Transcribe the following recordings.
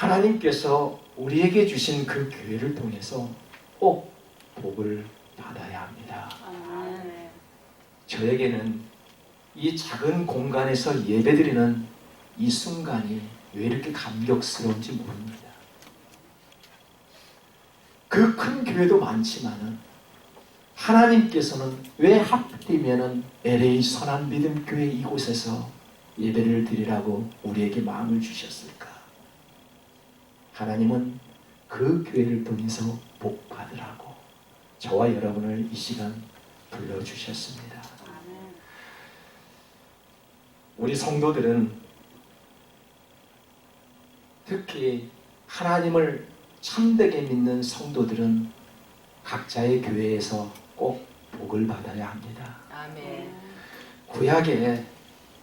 하나님께서 우리에게 주신 그 교회를 통해서 꼭 복을 받아야 합니다. 저에게는 이 작은 공간에서 예배드리는 이 순간이 왜 이렇게 감격스러운지 모릅니다. 그 큰 교회도 많지만은 하나님께서는 왜 하필이면은 LA 선한 믿음 교회 이곳에서 예배를 드리라고 우리에게 마음을 주셨을까? 하나님은 그 교회를 통해서 복 받으라고 저와 여러분을 이 시간 불러주셨습니다. 우리 성도들은 특히 하나님을 참되게 믿는 성도들은 각자의 교회에서 꼭 복을 받아야 합니다. 아멘. 구약의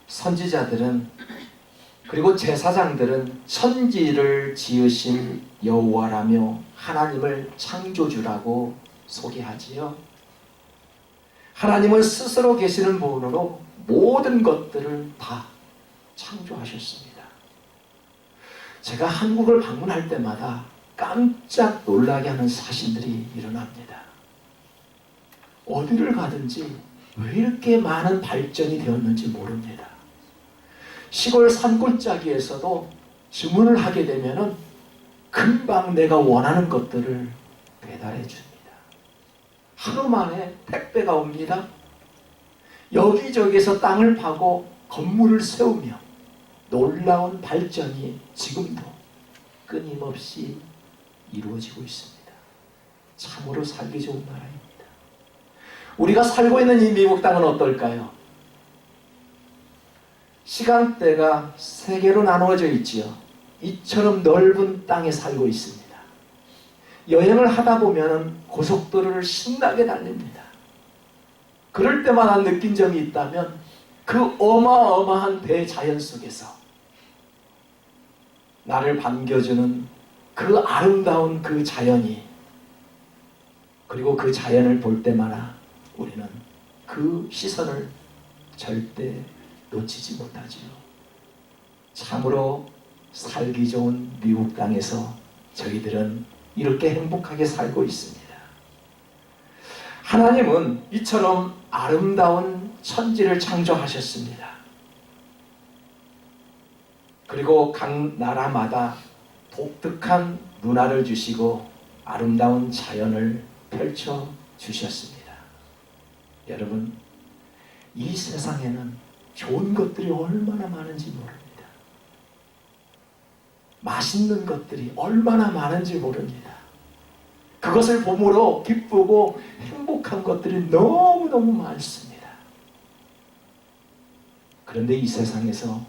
선지자들은 그리고 제사장들은 천지를 지으신 여호와라며 하나님을 창조주라고 소개하지요. 하나님은 스스로 계시는 분으로 모든 것들을 다 창조하셨습니다. 제가 한국을 방문할 때마다 깜짝 놀라게 하는 사실들이 일어납니다. 어디를 가든지 왜 이렇게 많은 발전이 되었는지 모릅니다. 시골 산골짜기에서도 주문을 하게 되면은 금방 내가 원하는 것들을 배달해 줍니다. 하루 만에 택배가 옵니다. 여기저기서 땅을 파고 건물을 세우며 놀라운 발전이 지금도 끊임없이 이루어지고 있습니다. 참으로 살기 좋은 나라입니다. 우리가 살고 있는 이 미국 땅은 어떨까요? 시간대가 세 개로 나누어져 있지요. 이처럼 넓은 땅에 살고 있습니다. 여행을 하다 보면 고속도로를 신나게 달립니다. 그럴 때마다 느낀 점이 있다면 그 어마어마한 대자연 속에서 나를 반겨주는 그 아름다운 그 자연이, 그리고 그 자연을 볼 때마다 우리는 그 시선을 절대 놓치지 못하지요. 참으로 살기 좋은 미국 땅에서 저희들은 이렇게 행복하게 살고 있습니다. 하나님은 이처럼 아름다운 천지를 창조하셨습니다. 그리고 각 나라마다 독특한 문화를 주시고 아름다운 자연을 펼쳐 주셨습니다. 여러분, 이 세상에는 좋은 것들이 얼마나 많은지 모릅니다. 맛있는 것들이 얼마나 많은지 모릅니다. 그것을 보므로 기쁘고 행복한 것들이 너무너무 많습니다. 그런데 이 세상에서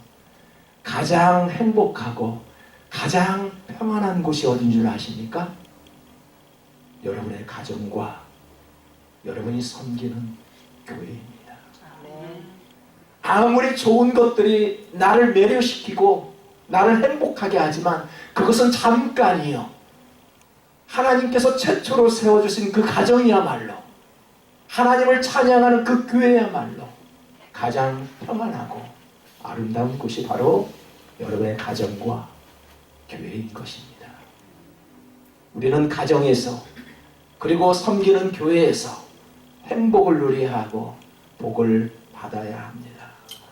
가장 행복하고 가장 평안한 곳이 어딘 줄 아십니까? 여러분의 가정과 여러분이 섬기는 교회입니다. 아무리 좋은 것들이 나를 매료시키고 나를 행복하게 하지만 그것은 잠깐이요. 하나님께서 최초로 세워주신 그 가정이야말로, 하나님을 찬양하는 그 교회야말로 가장 평안하고 아름다운 곳이 바로 여러분의 가정과 교회인 것입니다. 우리는 가정에서 그리고 섬기는 교회에서 행복을 누려야 하고 복을 받아야 합니다.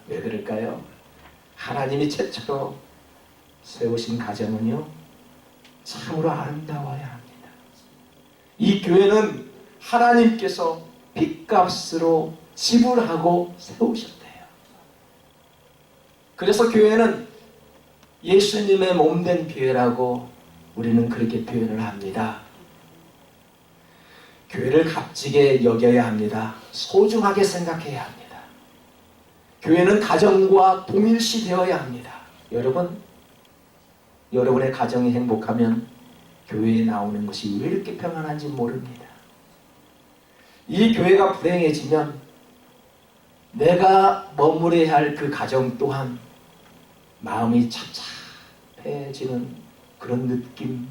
왜 그럴까요? 하나님이 최초로 세우신 가정은요, 참으로 아름다워야 합니다. 이 교회는 하나님께서 핏값으로 지불하고 세우셨대요. 그래서 교회는 예수님의 몸된 교회라고 우리는 그렇게 표현을 합니다. 교회를 값지게 여겨야 합니다. 소중하게 생각해야 합니다. 교회는 가정과 동일시 되어야 합니다. 여러분, 여러분의 가정이 행복하면 교회에 나오는 것이 왜 이렇게 평안한지 모릅니다. 이 교회가 불행해지면 내가 머무려야 할 그 가정 또한 마음이 착잡해지는 그런 느낌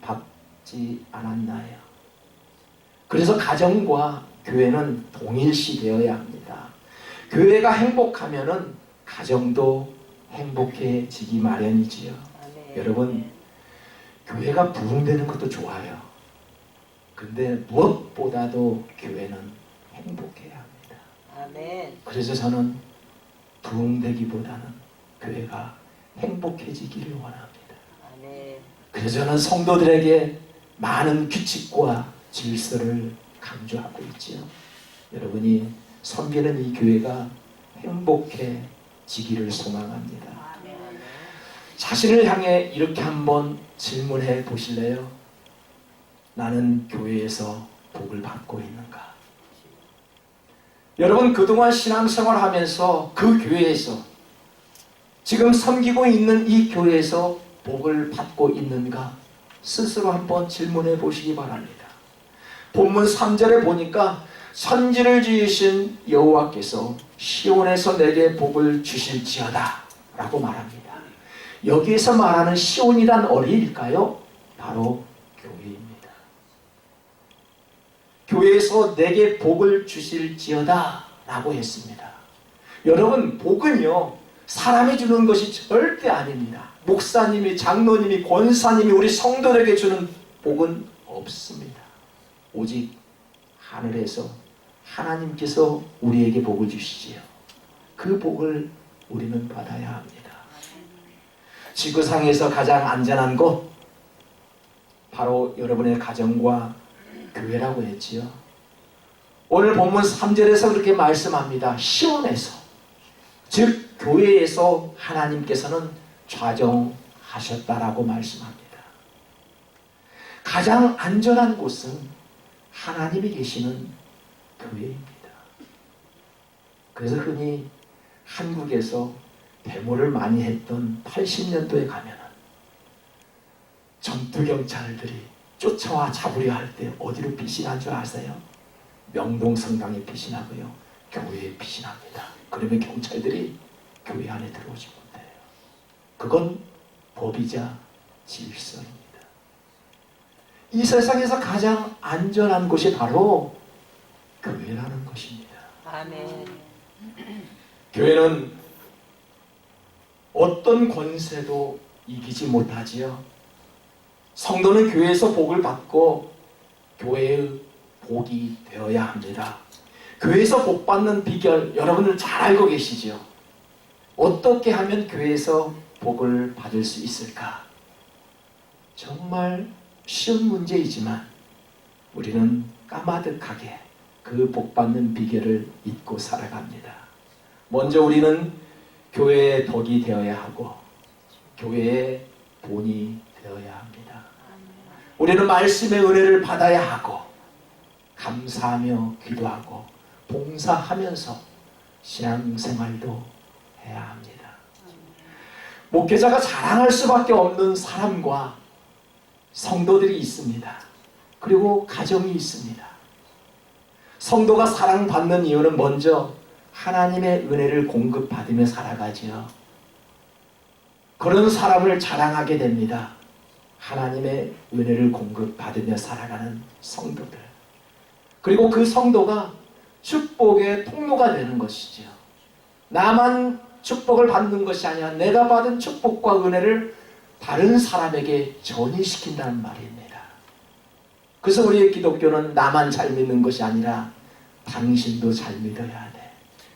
받지 않았나요? 그래서 가정과 교회는 동일시 되어야 합니다. 교회가 행복하면은 가정도 행복해지기 마련이지요. 여러분, 교회가 부흥되는 것도 좋아요. 근데 무엇보다도 교회는 행복해야 합니다. 아멘. 그래서 저는 부흥되기보다는 교회가 행복해지기를 원합니다. 아멘. 그래서 저는 성도들에게 많은 규칙과 질서를 강조하고 있지요. 여러분이 섬기는 이 교회가 행복해지기를 소망합니다. 아멘. 자신을 향해 이렇게 한번 질문해 보실래요? 나는 교회에서 복을 받고 있는가? 여러분, 그동안 신앙생활 하면서 그 교회에서, 지금 섬기고 있는 이 교회에서 복을 받고 있는가? 스스로 한번 질문해 보시기 바랍니다. 본문 3절에 보니까 선지를 지으신 여호와께서 시온에서 내게 복을 주실지어다 라고 말합니다. 여기에서 말하는 시온이란 어디일까요? 바로 교회입니다. 교회에서 내게 복을 주실지어다 라고 했습니다. 여러분, 복은요, 사람이 주는 것이 절대 아닙니다. 목사님이, 장로님이, 권사님이 우리 성도들에게 주는 복은 없습니다. 오직 하늘에서 하나님께서 우리에게 복을 주시지요. 그 복을 우리는 받아야 합니다. 지구상에서 가장 안전한 곳, 바로 여러분의 가정과 교회라고 했지요. 오늘 본문 3절에서 그렇게 말씀합니다. 시온에서, 즉 교회에서 하나님께서는 좌정하셨다라고 말씀합니다. 가장 안전한 곳은 하나님이 계시는 교회입니다. 그래서 흔히 한국에서 데모를 많이 했던 80년도에 가면은 전투경찰들이 쫓아와 잡으려 할 때 어디로 피신한 줄 아세요? 명동성당에 피신하고요, 교회에 피신합니다. 그러면 경찰들이 교회 안에 들어오지 못해요. 그건 법이자 질서입니다. 이 세상에서 가장 안전한 곳이 바로 교회라는 것입니다. 아멘. 교회는 어떤 권세도 이기지 못하지요. 성도는 교회에서 복을 받고 교회의 복이 되어야 합니다. 교회에서 복 받는 비결 여러분들 잘 알고 계시죠? 어떻게 하면 교회에서 복을 받을 수 있을까? 정말 쉬운 문제이지만 우리는 까마득하게 그 복 받는 비결을 잊고 살아갑니다. 먼저 우리는 교회의 덕이 되어야 하고 교회의 본이 되어야 합니다. 우리는 말씀의 은혜를 받아야 하고 감사하며 기도하고 봉사하면서 신앙생활도 해야 합니다. 목회자가 자랑할 수밖에 없는 사람과 성도들이 있습니다. 그리고 가정이 있습니다. 성도가 사랑받는 이유는 먼저 하나님의 은혜를 공급받으며 살아가지요. 그런 사람을 자랑하게 됩니다. 하나님의 은혜를 공급받으며 살아가는 성도들. 그리고 그 성도가 축복의 통로가 되는 것이죠. 나만 축복을 받는 것이 아니라 내가 받은 축복과 은혜를 다른 사람에게 전이시킨다는 말입니다. 그래서 우리의 기독교는 나만 잘 믿는 것이 아니라 당신도 잘 믿어야 돼.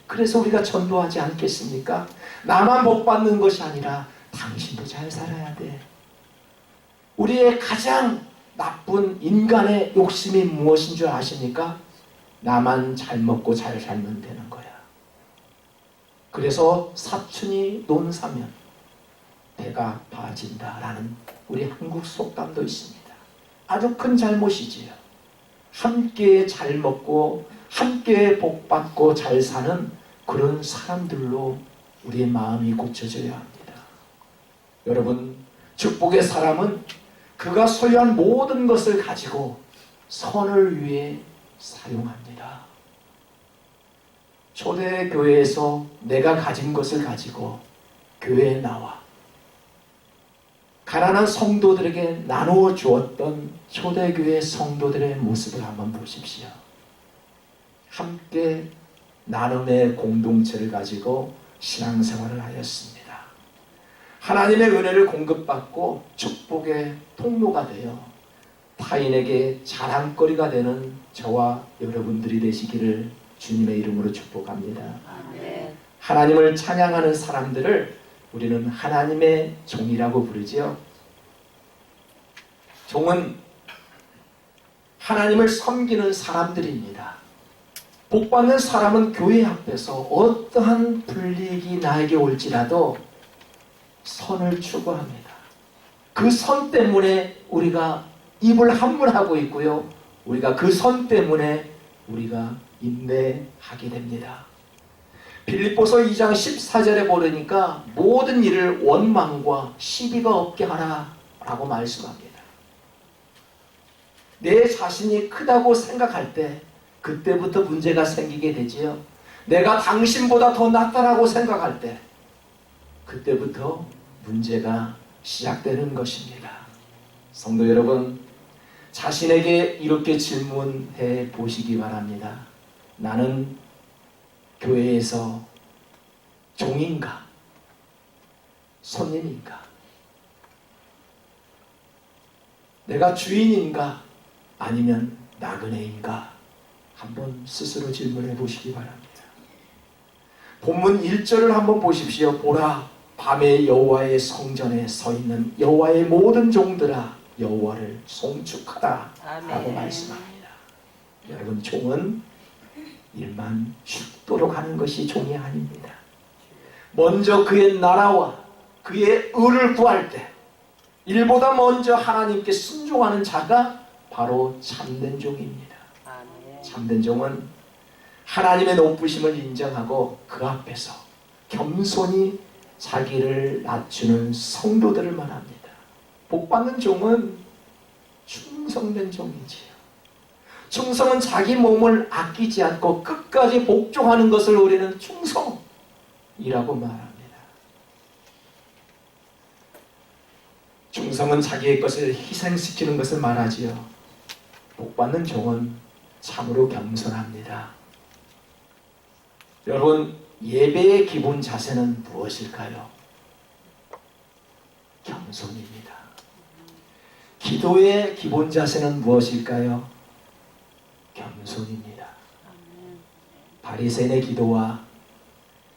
그래서 우리가 전도하지 않겠습니까? 나만 복 받는 것이 아니라 당신도 잘 살아야 돼. 우리의 가장 나쁜 인간의 욕심이 무엇인 줄 아십니까? 나만 잘 먹고 잘 살면 되는 거야. 그래서 사춘이 논사면 배가 파진다라는 우리 한국 속담도 있습니다. 아주 큰 잘못이지요. 함께 잘 먹고 함께 복 받고 잘 사는 그런 사람들로 우리의 마음이 고쳐져야 합니다. 여러분, 축복의 사람은 그가 소유한 모든 것을 가지고 선을 위해 사용합니다. 초대교회에서 내가 가진 것을 가지고 교회에 나와 가난한 성도들에게 나누어 주었던 초대교회 성도들의 모습을 한번 보십시오. 함께 나눔의 공동체를 가지고 신앙생활을 하였습니다. 하나님의 은혜를 공급받고 축복의 통로가 되어 타인에게 자랑거리가 되는 저와 여러분들이 되시기를 주님의 이름으로 축복합니다. 아멘. 하나님을 찬양하는 사람들을 우리는 하나님의 종이라고 부르지요. 종은 하나님을 섬기는 사람들입니다. 복받는 사람은 교회 앞에서 어떠한 불이익이 나에게 올지라도 선을 추구합니다. 그 선 때문에 우리가 입을 함물하고 있고요. 우리가 그 선 때문에 우리가 인내하게 됩니다. 빌립보서 2장 14절에 보니까 모든 일을 원망과 시비가 없게 하라 라고 말씀합니다. 내 자신이 크다고 생각할 때 그때부터 문제가 생기게 되지요. 내가 당신보다 더 낫다라고 생각할 때 그때부터 문제가 시작되는 것입니다. 성도 여러분, 자신에게 이렇게 질문해 보시기 바랍니다. 나는 교회에서 종인가? 손님인가? 내가 주인인가? 아니면 나그네인가? 한번 스스로 질문해 보시기 바랍니다. 본문 1절을 한번 보십시오. 보라, 밤에 여호와의 성전에 서 있는 여호와의 모든 종들아 여호와를 송축하라 라고 말씀합니다. 여러분, 종은 일만 죽도록 하는 것이 종이 아닙니다. 먼저 그의 나라와 그의 의를 구할 때 일보다 먼저 하나님께 순종하는 자가 바로 참된 종입니다. 참된 종은 하나님의 높으심을 인정하고 그 앞에서 겸손히 자기를 낮추는 성도들을 말합니다. 복받는 종은 충성된 종이지요. 충성은 자기 몸을 아끼지 않고 끝까지 복종하는 것을 우리는 충성이라고 말합니다. 충성은 자기의 것을 희생시키는 것을 말하지요. 복받는 종은 참으로 겸손합니다. 여러분, 예배의 기본 자세는 무엇일까요? 겸손입니다. 기도의 기본 자세는 무엇일까요? 겸손입니다. 바리새인의 기도와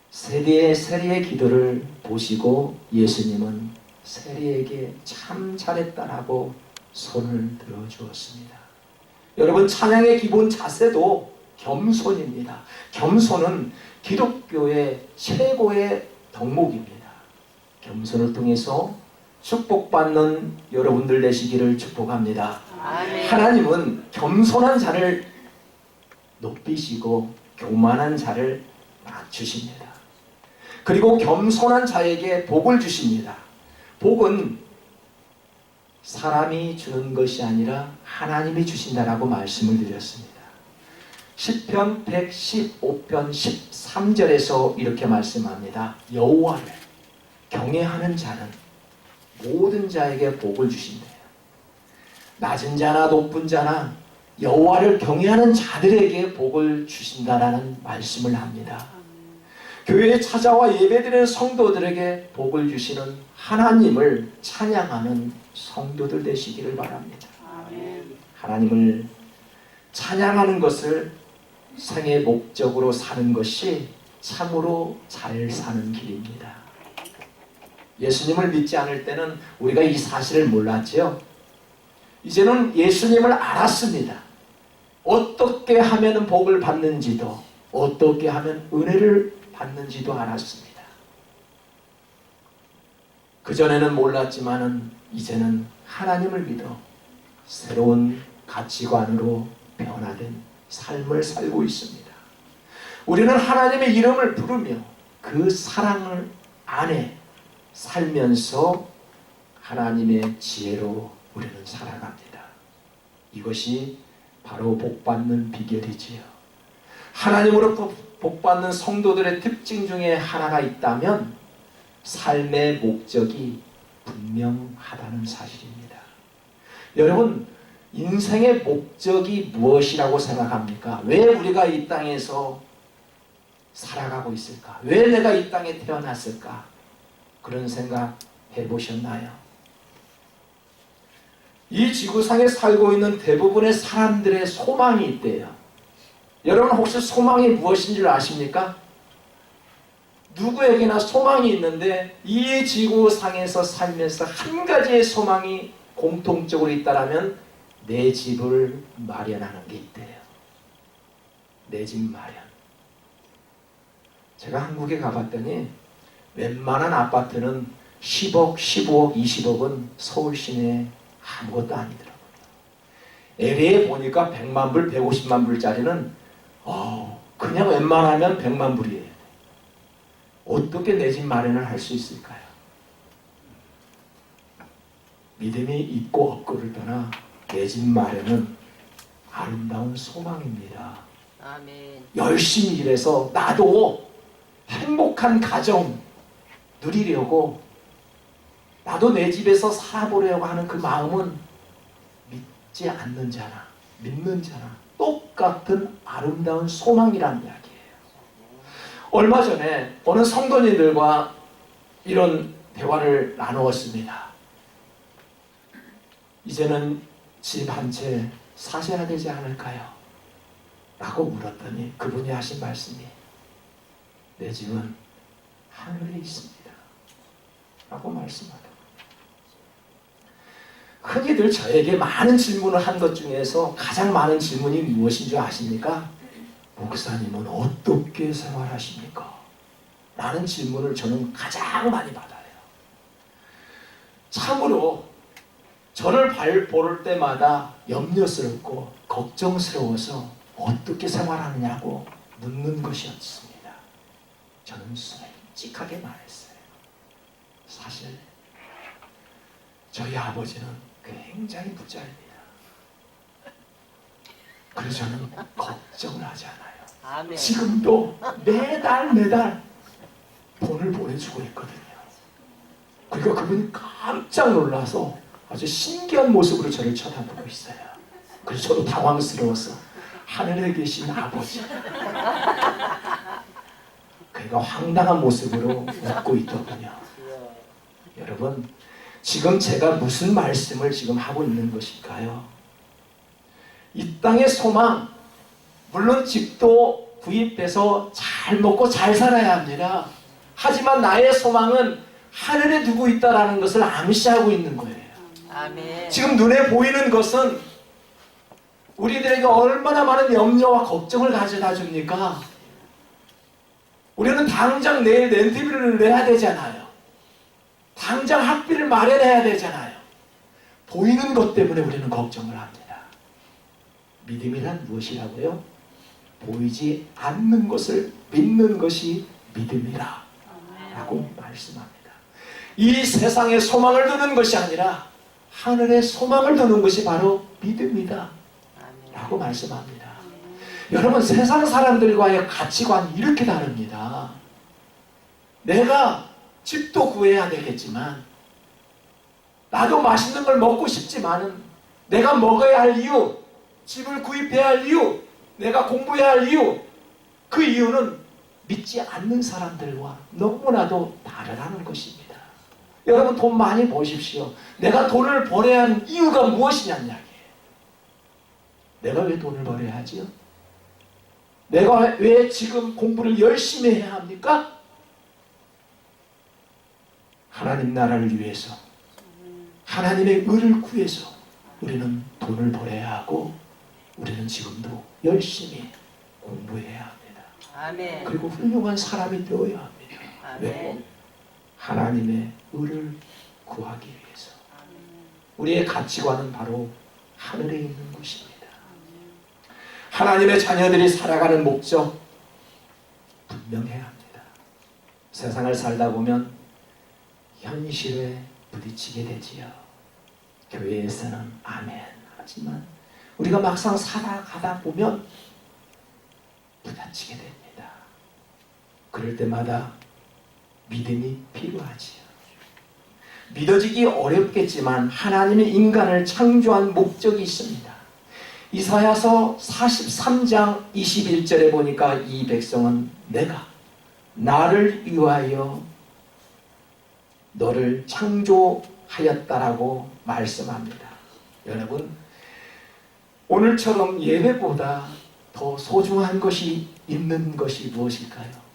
세리의 기도를 보시고 예수님은 세리에게 참 잘했다라고 손을 들어주었습니다. 여러분, 찬양의 기본 자세도 겸손입니다. 겸손은 기독교의 최고의 덕목입니다. 겸손을 통해서 축복받는 여러분들 되시기를 축복합니다. 아멘. 하나님은 겸손한 자를 높이시고 교만한 자를 낮추십니다. 그리고 겸손한 자에게 복을 주십니다. 복은 사람이 주는 것이 아니라 하나님이 주신다라고 말씀을 드렸습니다. 시편 115편 13절에서 이렇게 말씀합니다. 여호와를 경외하는 자는 모든 자에게 복을 주신대요. 낮은 자나 높은 자나 여호와를 경외하는 자들에게 복을 주신다라는 말씀을 합니다. 교회에 찾아와 예배드리는 성도들에게 복을 주시는 하나님을 찬양하는 성도들 되시기를 바랍니다. 하나님을 찬양하는 것을 생의 목적으로 사는 것이 참으로 잘 사는 길입니다. 예수님을 믿지 않을 때는 우리가 이 사실을 몰랐죠. 이제는 예수님을 알았습니다. 어떻게 하면 복을 받는지도, 어떻게 하면 은혜를 받는지도 알았습니다. 그전에는 몰랐지만은 이제는 하나님을 믿어 새로운 가치관으로 변화된 삶을 살고 있습니다. 우리는 하나님의 이름을 부르며 그 사랑을 안에 살면서 하나님의 지혜로 우리는 살아갑니다. 이것이 바로 복받는 비결이지요. 하나님으로부터 복받는 성도들의 특징 중에 하나가 있다면 삶의 목적이 분명하다는 사실입니다. 여러분, 인생의 목적이 무엇이라고 생각합니까? 왜 우리가 이 땅에서 살아가고 있을까? 왜 내가 이 땅에 태어났을까? 그런 생각 해보셨나요? 이 지구상에 살고 있는 대부분의 사람들의 소망이 있대요. 여러분 혹시 소망이 무엇인 줄 아십니까? 누구에게나 소망이 있는데 이 지구상에서 살면서 한 가지의 소망이 공통적으로 있다라면 내 집을 마련하는 게 있대요. 내 집 마련. 제가 한국에 가봤더니 웬만한 아파트는 10억, 15억, 20억은 서울 시내에 아무것도 아니더라고요. LA에 보니까 100만 불, 150만 불짜리는 그냥 웬만하면 100만 불이에요. 어떻게 내 집 마련을 할 수 있을까요? 믿음이 있고 없고를 떠나 내 집 마련은 아름다운 소망입니다. 아멘. 열심히 일해서 나도 행복한 가정 누리려고 나도 내 집에서 살아보려고 하는 그 마음은 믿지 않는 자나 믿는 자나 똑같은 아름다운 소망이라는 이야기예요. 얼마 전에 어느 성도님들과 이런 대화를 나누었습니다. 이제는 집 한 채 사셔야 되지 않을까요? 라고 물었더니 그분이 하신 말씀이 내 집은 하늘에 있습니다. 라고 말씀하더라고요. 흔히들 저에게 많은 질문을 한 것 중에서 가장 많은 질문이 무엇인 줄 아십니까? 목사님은 어떻게 생활하십니까? 라는 질문을 저는 가장 많이 받아요. 참으로 저를 볼 때마다 염려스럽고 걱정스러워서 어떻게 생활하느냐고 묻는 것이었습니다. 저는 솔직하게 말했어요. 사실 저희 아버지는 굉장히 부자입니다. 그래서 저는 걱정을 하지 않아요. 아멘. 지금도 매달 돈을 보내주고 있거든요. 그러니까 그분이 깜짝 놀라서 아주 신기한 모습으로 저를 쳐다보고 있어요. 그래서 저도 당황스러워서 하늘에 계신 아버지, 그가 황당한 모습으로 웃고 있더군요. 여러분, 지금 제가 무슨 말씀을 지금 하고 있는 것일까요? 이 땅의 소망, 물론 집도 구입해서 잘 먹고 잘 살아야 합니다. 하지만 나의 소망은 하늘에 두고 있다는 것을 암시하고 있는 거예요. 아멘. 지금 눈에 보이는 것은 우리들에게 얼마나 많은 염려와 걱정을 가져다 줍니까? 우리는 당장 내일 렌트비를 내야 되잖아요. 당장 학비를 마련해야 되잖아요. 보이는 것 때문에 우리는 걱정을 합니다. 믿음이란 무엇이라고요? 보이지 않는 것을 믿는 것이 믿음이라 라고 말씀합니다. 이 세상에 소망을 두는 것이 아니라 하늘에 소망을 두는 것이 바로 믿음이다 라고 말씀합니다. 여러분, 세상 사람들과의 가치관이 이렇게 다릅니다. 내가 집도 구해야 되겠지만 나도 맛있는 걸 먹고 싶지만은 내가 먹어야 할 이유, 집을 구입해야 할 이유, 내가 공부해야 할 이유, 그 이유는 믿지 않는 사람들과 너무나도 다르다는 것입니다. 여러분, 돈 많이 버십시오. 내가 돈을 벌어야 하는 이유가 무엇이냐는 이야기예요. 내가 왜 돈을 벌어야 하지요? 내가 왜 지금 공부를 열심히 해야 합니까? 하나님 나라를 위해서, 하나님의 의를 구해서 우리는 돈을 벌어야 하고 우리는 지금도 열심히 공부해야 합니다. 아멘. 그리고 훌륭한 사람이 되어야 합니다. 왜? 아멘. 하나님의 의를 구하기 위해서. 우리의 가치관은 바로 하늘에 있는 것입니다. 하나님의 자녀들이 살아가는 목적 분명해야 합니다. 세상을 살다 보면 현실에 부딪히게 되지요. 교회에서는 아멘 하지만 우리가 막상 살아가다 보면 부딪히게 됩니다. 그럴 때마다 믿음이 필요하지요. 믿어지기 어렵겠지만 하나님의 인간을 창조한 목적이 있습니다. 이사야서 43장 21절에 보니까 이 백성은 내가 나를 위하여 너를 창조하였다라고 말씀합니다. 여러분, 오늘처럼 예배보다 더 소중한 것이 있는 것이 무엇일까요?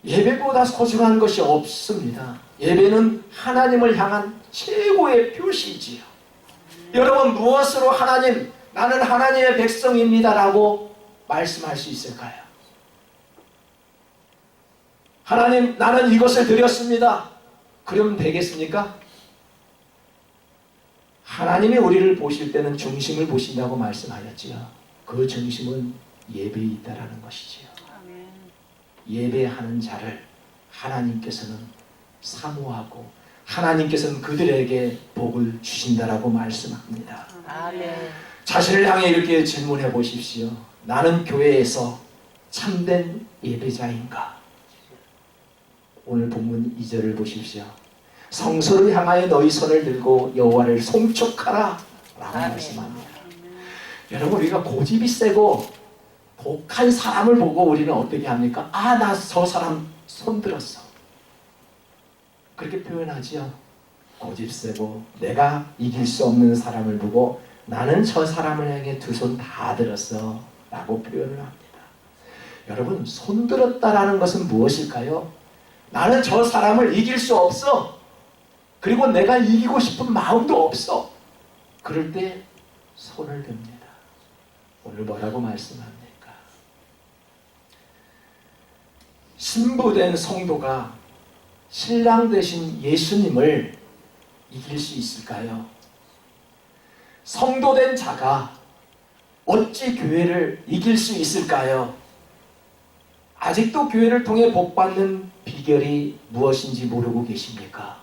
예배보다 소중한 것이 없습니다. 예배는 하나님을 향한 최고의 표시지요. 여러분, 무엇으로 하나님, 나는 하나님의 백성입니다라고 말씀할 수 있을까요? 하나님, 나는 이것을 드렸습니다. 그러면 되겠습니까? 하나님이 우리를 보실 때는 중심을 보신다고 말씀하셨지요. 그 중심은 예배에 있다라는 것이지요. 예배하는 자를 하나님께서는 사모하고 하나님께서는 그들에게 복을 주신다라고 말씀합니다. 아멘. 자신을 향해 이렇게 질문해 보십시오. 나는 교회에서 참된 예배자인가? 오늘 본문 2절을 보십시오. 성소를 향하여 너희 손을 들고 여호와를 송축하라 라고 아멘. 말씀합니다. 여러분, 우리가 고집이 세고 독한 사람을 보고 우리는 어떻게 합니까? 아, 나 저 사람 손 들었어. 그렇게 표현하지요. 고집 세고 내가 이길 수 없는 사람을 보고 나는 저 사람을 향해 두 손 다 들었어 라고 표현을 합니다. 여러분, 손 들었다라는 것은 무엇일까요? 나는 저 사람을 이길 수 없어. 그리고 내가 이기고 싶은 마음도 없어. 그럴 때 손을 듭니다. 오늘 뭐라고 말씀합니까? 신부된 성도가 신랑 되신 예수님을 이길 수 있을까요? 성도된 자가 어찌 교회를 이길 수 있을까요? 아직도 교회를 통해 복받는 비결이 무엇인지 모르고 계십니까?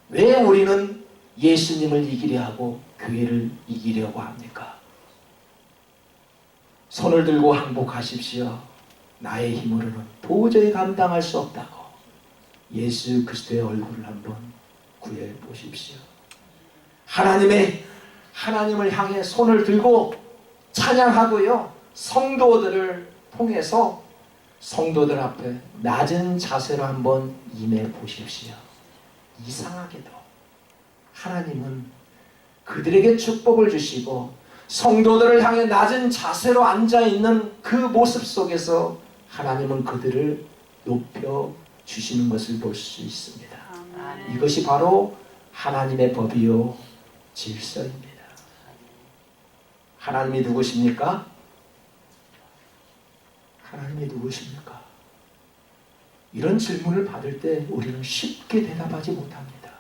왜 우리는 예수님을 이기려 하고 교회를 이기려고 합니까? 손을 들고 항복하십시오. 나의 힘으로는 도저히 감당할 수 없다고 예수 그리스도의 얼굴을 한번 구해 보십시오. 하나님을 향해 손을 들고 찬양하고요. 성도들을 통해서 성도들 앞에 낮은 자세로 한번 임해 보십시오. 이상하게도 하나님은 그들에게 축복을 주시고 성도들을 향해 낮은 자세로 앉아있는 그 모습 속에서 하나님은 그들을 높여 주시는 것을 볼 수 있습니다. 아멘. 이것이 바로 하나님의 법이요 질서입니다. 하나님이 누구십니까? 하나님이 누구십니까? 이런 질문을 받을 때 우리는 쉽게 대답하지 못합니다.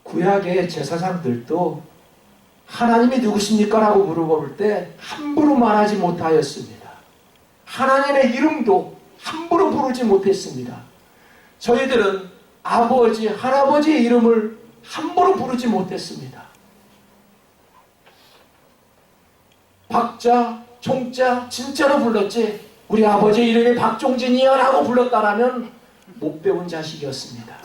구약의 제사장들도 하나님이 누구십니까? 라고 물어볼 때 함부로 말하지 못하였습니다. 하나님의 이름도 함부로 부르지 못했습니다. 저희들은 아버지, 할아버지의 이름을 함부로 부르지 못했습니다. 박자, 총자 진짜로 불렀지 우리 아버지 이름이 박종진이야 라고 불렀다라면 못 배운 자식이었습니다.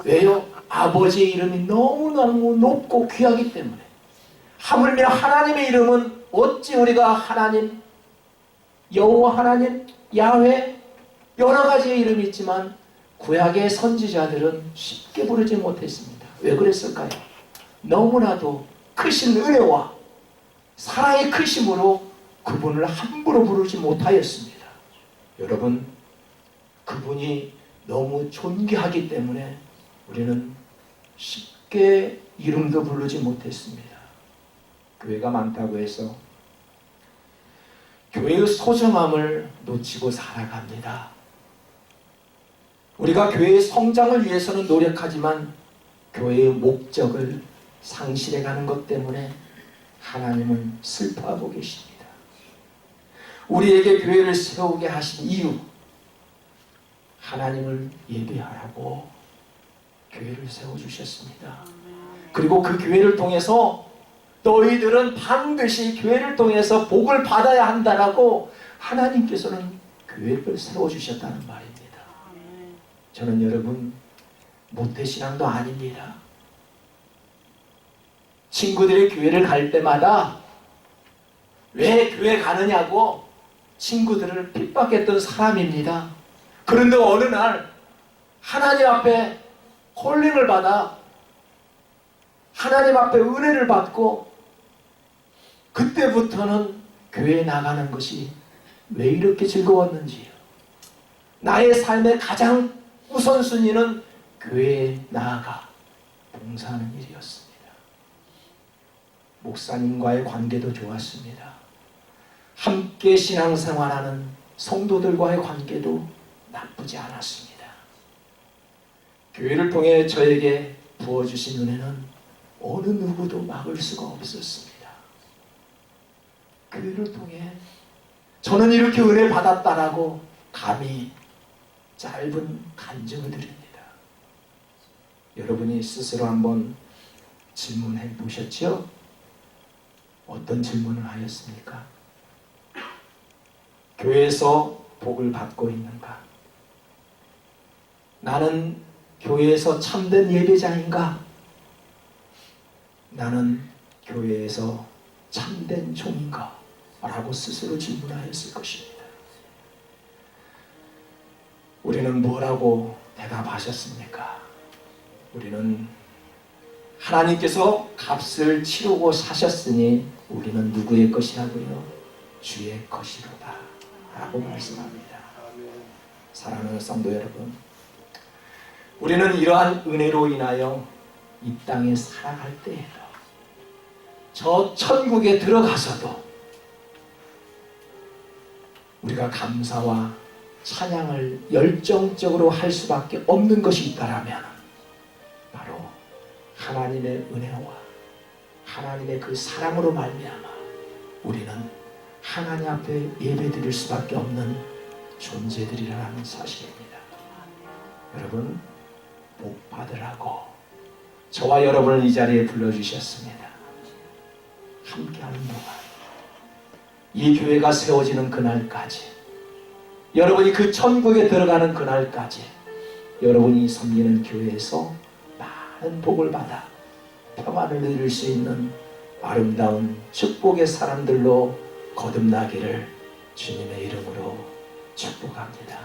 왜요? 아버지의 이름이 너무너무 높고 귀하기 때문에. 하물며 하나님의 이름은 어찌 우리가 하나님, 여호와 하나님, 야훼 여러 가지의 이름이 있지만 구약의 선지자들은 쉽게 부르지 못했습니다. 왜 그랬을까요? 너무나도 크신 은혜와 사랑의 크심으로 그분을 함부로 부르지 못하였습니다. 여러분, 그분이 너무 존귀하기 때문에 우리는 쉽게 이름도 부르지 못했습니다. 교회가 많다고 해서 교회의 소중함을 놓치고 살아갑니다. 우리가 교회의 성장을 위해서는 노력하지만 교회의 목적을 상실해가는 것 때문에 하나님은 슬퍼하고 계십니다. 우리에게 교회를 세우게 하신 이유, 하나님을 예배하라고 교회를 세워주셨습니다. 그리고 그 교회를 통해서 너희들은 반드시 교회를 통해서 복을 받아야 한다라고 하나님께서는 교회를 세워주셨다는 말입니다. 저는 여러분 모태신앙도 아닙니다. 친구들이 교회를 갈 때마다 왜 교회 가느냐고 친구들을 핍박했던 사람입니다. 그런데 어느 날 하나님 앞에 콜링을 받아 하나님 앞에 은혜를 받고 그때부터는 교회에 나가는 것이 왜 이렇게 즐거웠는지요. 나의 삶의 가장 우선순위는 교회에 나아가 봉사하는 일이었습니다. 목사님과의 관계도 좋았습니다. 함께 신앙생활하는 성도들과의 관계도 나쁘지 않았습니다. 교회를 통해 저에게 부어주신 은혜는 어느 누구도 막을 수가 없었습니다. 교회를 통해 저는 이렇게 은혜 받았다라고 감히 짧은 간증을 드립니다. 여러분이 스스로 한번 질문해 보셨죠? 어떤 질문을 하였습니까? 교회에서 복을 받고 있는가? 나는 교회에서 참된 예배자인가? 나는 교회에서 참된 종인가? 라고 스스로 질문하였을 것입니다. 우리는 뭐라고 대답하셨습니까? 우리는 하나님께서 값을 치르고 사셨으니 우리는 누구의 것이라고요? 주의 것이로다 라고 말씀합니다. 사랑하는 성도 여러분, 우리는 이러한 은혜로 인하여 이 땅에 살아갈 때에도 저 천국에 들어가서도 우리가 감사와 찬양을 열정적으로 할 수밖에 없는 것이 있다라면 바로 하나님의 은혜와 하나님의 그 사랑으로 말미암아 우리는 하나님 앞에 예배드릴 수밖에 없는 존재들이라는 사실입니다. 여러분, 복 받으라고 저와 여러분을 이 자리에 불러주셨습니다. 함께하는 동안 이 교회가 세워지는 그날까지, 여러분이 그 천국에 들어가는 그날까지 여러분이 섬기는 교회에서 많은 복을 받아 평안을 누릴 수 있는 아름다운 축복의 사람들로 거듭나기를 주님의 이름으로 축복합니다.